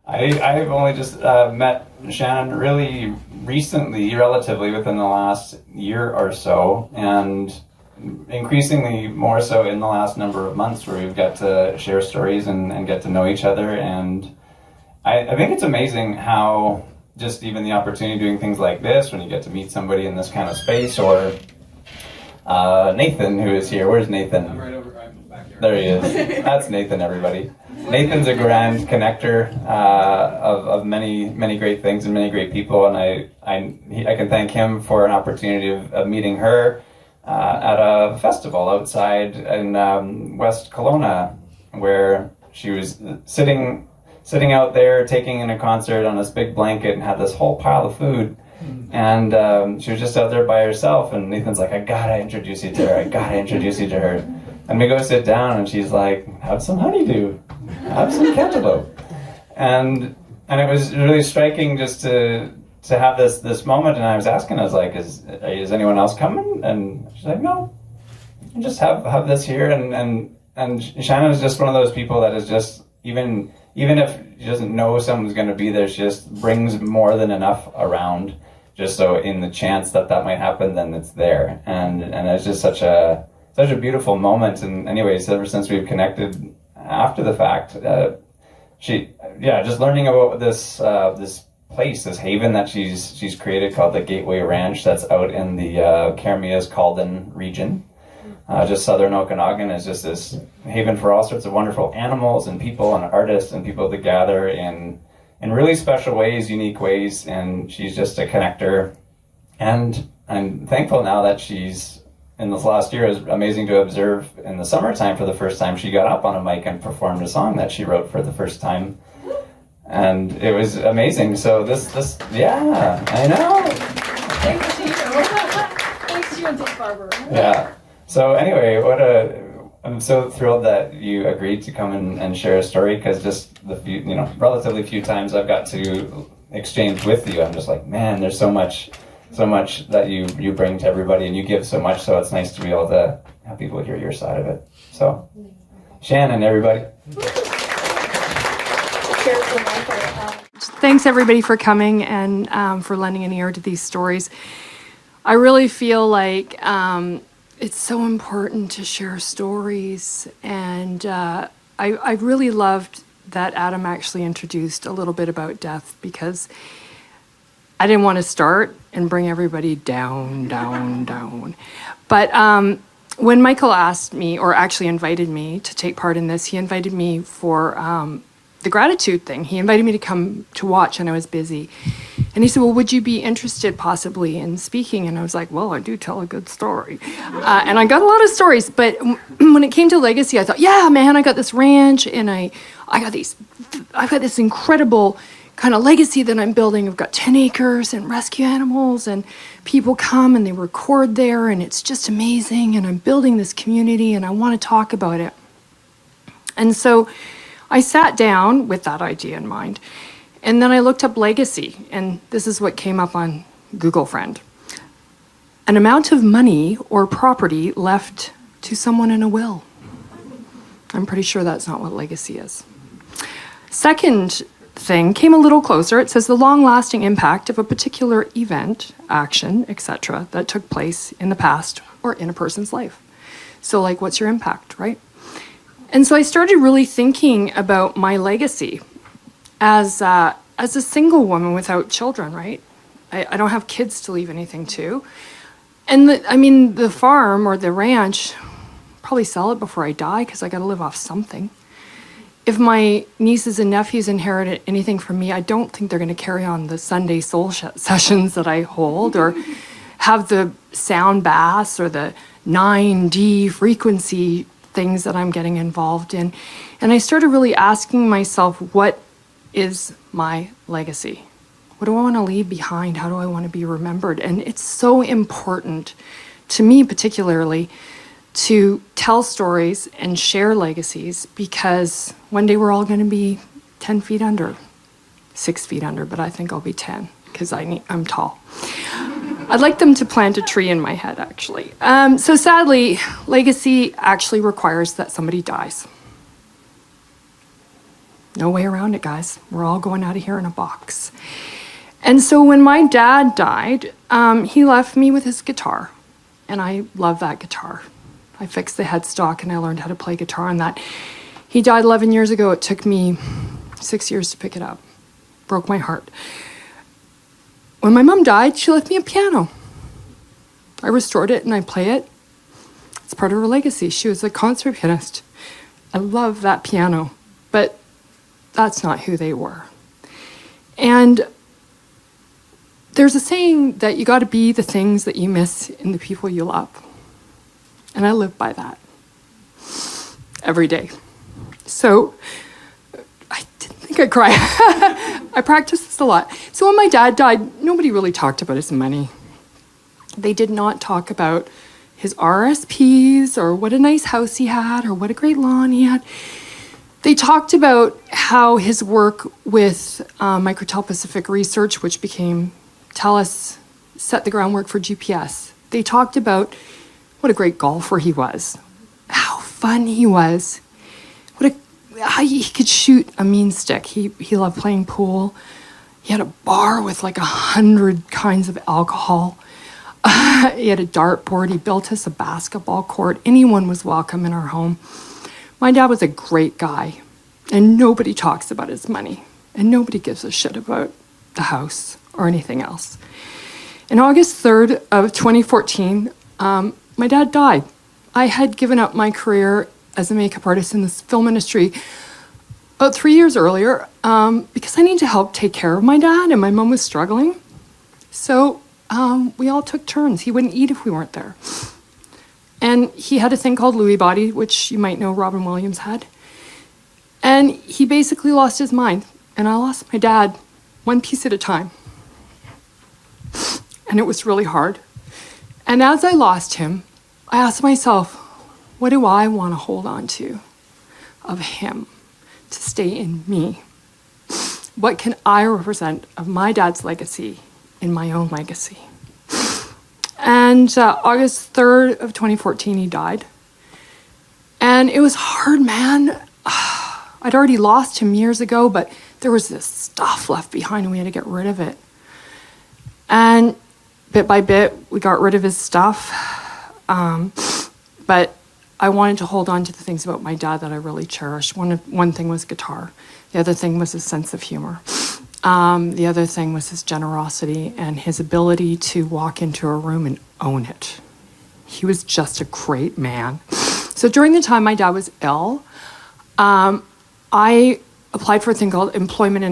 I've only just met Shannon really recently, relatively within the last year or so, and increasingly more so in the last number of months, where we've got to share stories and get to know each other. And I think it's amazing how just even the opportunity of doing things like this, when you get to meet somebody in this kind of space, or Nathan, who is here. Where's Nathan? I'm right over. I'm back here. There he is. That's Nathan, everybody. Nathan's a grand connector of many great things and many great people, and I can thank him for an opportunity of meeting her at a festival outside in West Kelowna, where she was sitting out there taking in a concert on this big blanket and had this whole pile of food. And she was just out there by herself, and Nathan's like, I gotta introduce you to her. And we go sit down, and she's like, have some honeydew, have some cantaloupe. And it was really striking just to have this moment. And I was asking, I was like, is anyone else coming? And she's like, no, just have this here. And Shannon is just one of those people that is just, even if she doesn't know someone's going to be there, she just brings more than enough around, just so in the chance that might happen, then it's there. And it's just such a beautiful moment. And anyways, ever since we've connected after the fact, just learning about this place, this haven that she's created called the Gateway Ranch, that's out in the Carmias-Calden region. Just southern Okanagan is just this haven for all sorts of wonderful animals and people and artists and people to gather in really special ways, unique ways. And she's just a connector. And I'm thankful now that she's, in this last year, is amazing to observe in the summertime. For the first time, she got up on a mic and performed a song that she wrote for the first time. And it was amazing. So this, yeah, I know. Thanks to you. Thanks to you and thanks Barbara. Yeah. So anyway, I'm so thrilled that you agreed to come and share a story, because just the relatively few times I've got to exchange with you, I'm just like, man, there's so much that you bring to everybody, and you give so much. So it's nice to be able to have people hear your side of it. So, Shannon, everybody. Thanks everybody for coming and for lending an ear to these stories. I really feel like it's so important to share stories, and I really loved that Adam actually introduced a little bit about death, because I didn't want to start and bring everybody down. But when Michael asked me, or actually invited me to take part in this, he invited me for the gratitude thing. He invited me to come to watch, and I was busy. And he said, well, would you be interested possibly in speaking? And I was like, well, I do tell a good story. And I got a lot of stories. But when it came to legacy, I thought, yeah, man, I got this ranch, and I've got this incredible kind of legacy that I'm building. I've got 10 acres and rescue animals, and people come and they record there, and it's just amazing. And I'm building this community, and I want to talk about it. And so I sat down with that idea in mind. And then I looked up legacy, and this is what came up on Google Friend. An amount of money or property left to someone in a will. I'm pretty sure that's not what legacy is. Second thing came a little closer. It says the long-lasting impact of a particular event, action, etc., that took place in the past or in a person's life. So like, what's your impact, right? And so I started really thinking about my legacy as a single woman without children, right? I don't have kids to leave anything to. And the farm or the ranch, probably sell it before I die, because I got to live off something. If my nieces and nephews inherit anything from me, I don't think they're going to carry on the Sunday soul sessions that I hold, or have the sound bass or the 9D frequency things that I'm getting involved in. And I started really asking myself, what is my legacy? What do I want to leave behind? How do I want to be remembered? And it's so important to me, particularly, to tell stories and share legacies, because one day we're all going to be 10 feet under, 6 feet under, but I think I'll be 10 because I'm tall. I'd like them to plant a tree in my head, actually. So sadly, legacy actually requires that somebody dies. No way around it, guys. We're all going out of here in a box. And so when my dad died, he left me with his guitar. And I love that guitar. I fixed the headstock and I learned how to play guitar on that. He died 11 years ago. It took me 6 years to pick it up. Broke my heart. When my mom died, she left me a piano. I restored it and I play it. It's part of her legacy. She was a concert pianist. I love that piano, but that's not who they were. And there's a saying that you got to be the things that you miss in the people you love. And I live by that every day. So I didn't think I'd cry. I practice this a lot. So when my dad died, nobody really talked about his money. They did not talk about his RSPs or what a nice house he had or what a great lawn he had. They talked about how his work with Microtel Pacific Research, which became TELUS, set the groundwork for GPS. They talked about what a great golfer he was, how fun he was, how he could shoot a mean stick. He loved playing pool. He had a bar with like 100 kinds of alcohol. He had a dartboard. He built us a basketball court. Anyone was welcome in our home. My dad was a great guy, and nobody talks about his money, and nobody gives a shit about the house or anything else. In August 3rd of 2014, my dad died. I had given up my career as a makeup artist in this film industry about 3 years earlier because I needed to help take care of my dad, and my mom was struggling. So we all took turns. He wouldn't eat if we weren't there. And he had a thing called Lewy body, which you might know Robin Williams had. And he basically lost his mind. And I lost my dad one piece at a time. And it was really hard. And as I lost him, I asked myself, what do I want to hold on to of him to stay in me? What can I represent of my dad's legacy in my own legacy? And August 3rd of 2014, he died. And it was hard, man. I'd already lost him years ago, but there was this stuff left behind and we had to get rid of it. And bit by bit, we got rid of his stuff. But I wanted to hold on to the things about my dad that I really cherished. One thing was guitar. The other thing was his sense of humor. The other thing was his generosity and his ability to walk into a room and own it. He was just a great man. So during the time my dad was ill, I applied for a thing called Employment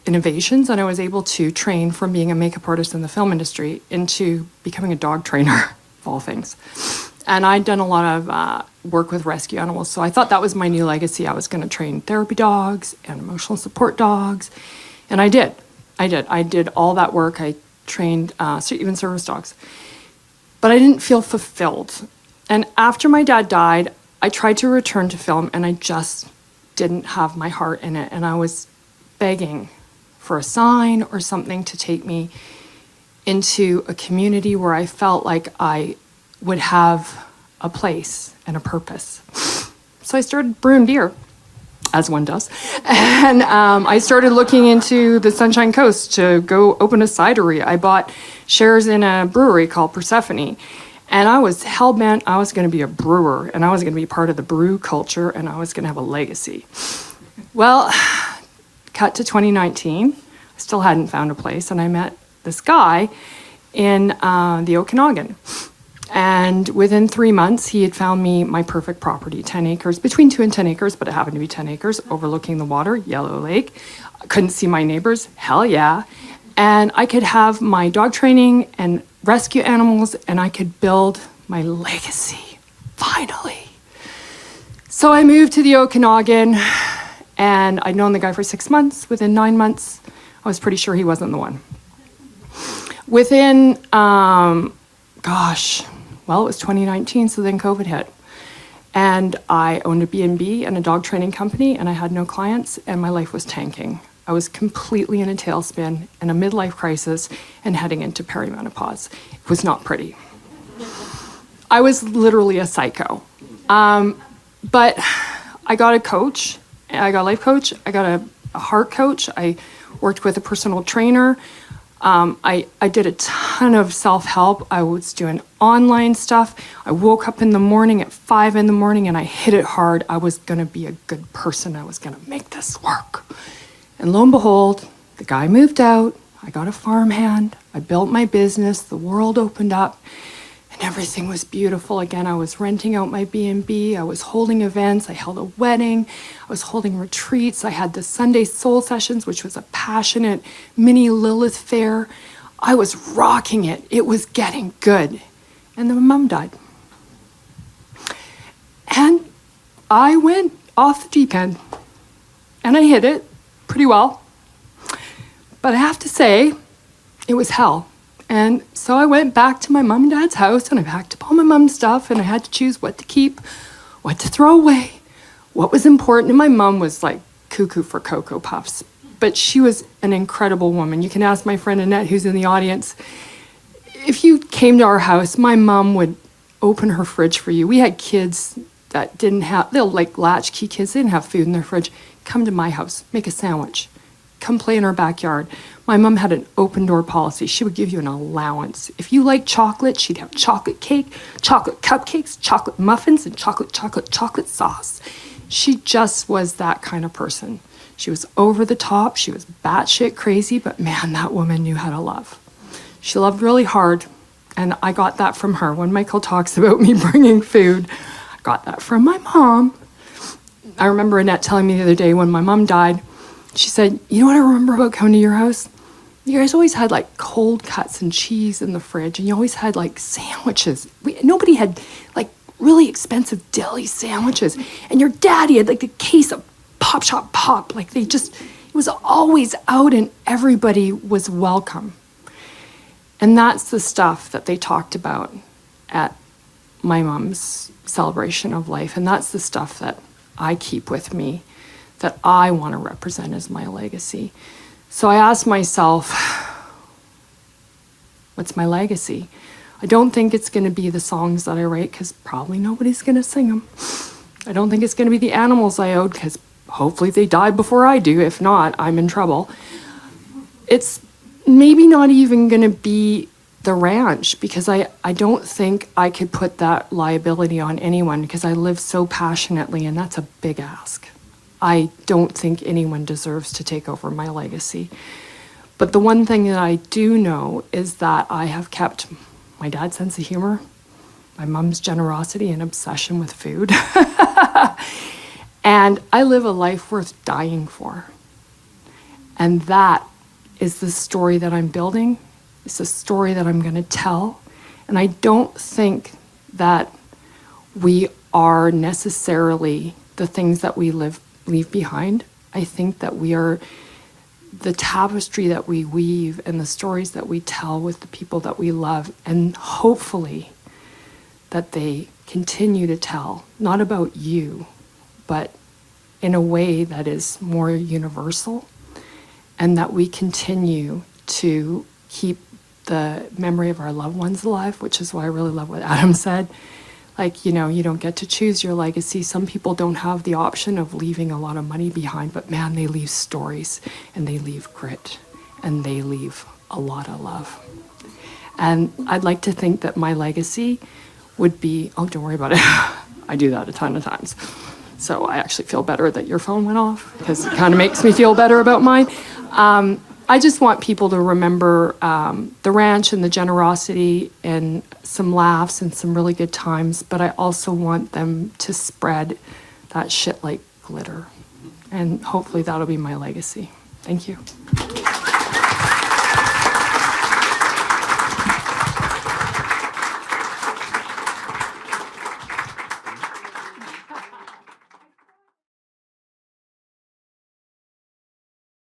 Innovations, and I was able to train from being a makeup artist in the film industry into becoming a dog trainer, of all things. And I'd done a lot of work with rescue animals, so I thought that was my new legacy. I was going to train therapy dogs and emotional support dogs. And I did. I did all that work. I trained even service dogs. But I didn't feel fulfilled. And after my dad died, I tried to return to film, and I just didn't have my heart in it. And I was begging for a sign or something to take me into a community where I felt like I would have a place and a purpose. So I started brewing beer, as one does. And I started looking into the Sunshine Coast to go open a cidery. I bought shares in a brewery called Persephone. And I was hell-bent I was going to be a brewer, and I was going to be part of the brew culture, and I was going to have a legacy. Well, cut to 2019. I still hadn't found a place, and I met this guy in the Okanagan. And within 3 months, he had found me my perfect property, 10 acres, between 2 and 10 acres, but it happened to be 10 acres, overlooking the water, Yellow Lake. I couldn't see my neighbors, hell yeah. And I could have my dog training and rescue animals, and I could build my legacy, finally. So I moved to the Okanagan, and I'd known the guy for 6 months. Within 9 months, I was pretty sure he wasn't the one. Within, it was 2019, so then COVID hit. And I owned a B&B and a dog training company, and I had no clients, and my life was tanking. I was completely in a tailspin and a midlife crisis and heading into perimenopause. It was not pretty. I was literally a psycho. But I got a coach, I got a life coach, I got a a heart coach. I worked with a personal trainer. I did a ton of self-help. I was doing online stuff. I woke up in the morning at 5 in the morning and I hit it hard. I was going to be a good person. I was going to make this work. And lo and behold, the guy moved out. I got a farmhand. I built my business. The world opened up and everything was beautiful again. I was renting out my B&B. I was holding events. I held a wedding. I was holding retreats. I had the Sunday soul sessions, which was a passionate mini Lilith fair. I was rocking it. It was getting good. And then my mom died. And I went off the deep end. And I hit it pretty well. But I have to say, it was hell. And so I went back to my mom and dad's house and I packed up all my mom's stuff and I had to choose what to keep, what to throw away. What was important, and my mom was like cuckoo for Cocoa Puffs, but she was an incredible woman. You can ask my friend Annette, who's in the audience. If you came to our house, my mom would open her fridge for you. We had kids that didn't have, they're like latchkey kids, they didn't have food in their fridge. Come to my house, make a sandwich, come play in our backyard. My mom had an open door policy. She would give you an allowance. If you liked chocolate, she'd have chocolate cake, chocolate cupcakes, chocolate muffins, and chocolate sauce. She just was that kind of person. She was over the top. She was batshit crazy, but man, that woman knew how to love. She loved really hard, and I got that from her. When Michael talks about me bringing food, I got that from my mom. I remember Annette telling me the other day when my mom died, she said, you know what I remember about coming to your house? You guys always had like cold cuts and cheese in the fridge, and you always had like sandwiches. Nobody had like really expensive deli sandwiches. And your daddy had like a case of Pop Shop Pop. Like it was always out and everybody was welcome. And that's the stuff that they talked about at my mom's celebration of life. And that's the stuff that I keep with me, that I want to represent as my legacy. So I asked myself, what's my legacy? I don't think it's going to be the songs that I write because probably nobody's going to sing them. I don't think it's going to be the animals I owed because hopefully they died before I do. If not, I'm in trouble. It's maybe not even going to be the ranch because I don't think I could put that liability on anyone because I live so passionately and that's a big ask. I don't think anyone deserves to take over my legacy. But the one thing that I do know is that I have kept my dad's sense of humor, my mom's generosity and obsession with food. And I live a life worth dying for. And that is the story that I'm building. It's the story that I'm going to tell. And I don't think that we are necessarily the things that we leave behind. I think that we are the tapestry that we weave and the stories that we tell with the people that we love, and hopefully that they continue to tell, not about you, but in a way that is more universal, and that we continue to keep the memory of our loved ones alive, which is why I really love what Adam said. Like, you know, you don't get to choose your legacy. Some people don't have the option of leaving a lot of money behind, but man, they leave stories and they leave grit and they leave a lot of love. And I'd like to think that my legacy would be, oh, don't worry about it. I do that a ton of times. So I actually feel better that your phone went off because it kind of makes me feel better about mine. I just want people to remember the ranch and the generosity and some laughs and some really good times, but I also want them to spread that shit like glitter. And hopefully that'll be my legacy. Thank you.